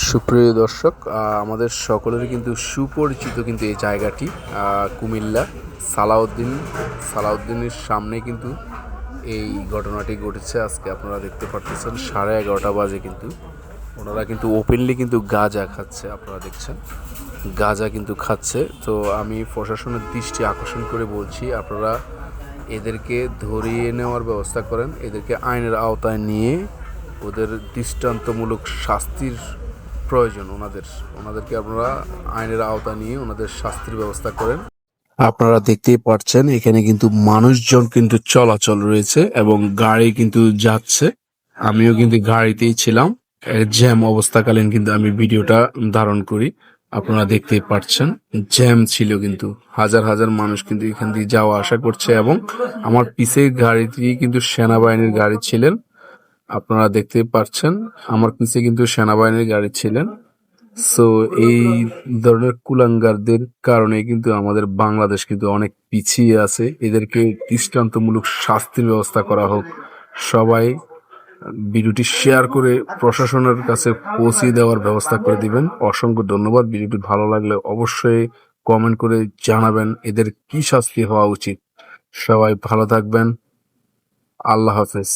সুপ্রিয় দর্শক, আমাদের সকলেরই কিন্তু সুপরিচিত কিন্তু এই জায়গাটি কুমিল্লা সালাউদ্দিনের সামনে কিন্তু এই ঘটনাটি ঘটেছে। আজকে আপনারা দেখতে পারতেছেন 11:30 বাজে কিন্তু ওনারা কিন্তু ওপেনলি কিন্তু গাঁজা খাচ্ছে। আপনারা দেখছেন গাঁজা কিন্তু খাচ্ছে। তো আমি প্রশাসনের দৃষ্টি আকর্ষণ করে বলছি, আপনারা এদেরকে ধরিয়ে নেওয়ার ব্যবস্থা করেন, এদেরকে আইনের আওতায় নিয়ে ওদের দৃষ্টান্তমূলক শাস্তির প্রয়োজন। ওনাদেরকে আপনারা আইনের আওতা নিয়ে ওনাদের শাস্তির ব্যবস্থা করেন। আপনারা দেখতেই পাচ্ছেন এখানে কিন্তু মানুষজন কিন্তু চলাচল রয়েছে এবং গাড়ি কিন্তু যাচ্ছে। আমিও কিন্তু গাড়িতেই ছিলাম, জ্যাম অবস্থাকালীন কিন্তু আমি ভিডিওটা ধারণ করি। আপনারা দেখতেই পাচ্ছেন জ্যাম ছিল, কিন্তু হাজার হাজার মানুষ কিন্তু এখান দিয়ে যাওয়া আসা করছে এবং আমার পিছের গাড়িটি কিন্তু সেনাবাহিনীর গাড়ি ছিলেন। আপনারা দেখতেই পাচ্ছেন আমার পিছে কিন্তু সেনাবাহিনীর গাড়ি ছিলেন। সো এই ধরনের কুলাঙ্গারদের কারণে কিন্তু আমাদের বাংলাদেশ কিন্তু অনেক পিছিয়ে আছে। এদেরকে দৃষ্টান্তমূলক শাস্তির ব্যবস্থা করা হোক। সবাই ভিডিওটি শেয়ার করে প্রশাসনের কাছে পৌঁছে দেওয়ার ব্যবস্থা করে দিবেন। অসংখ্য ধন্যবাদ। ভিডিওটি ভালো লাগলে অবশ্যই কমেন্ট করে জানাবেন এদের কি শাস্তি হওয়া উচিত। সবাই ভালো থাকবেন। আল্লাহ হাফেজ।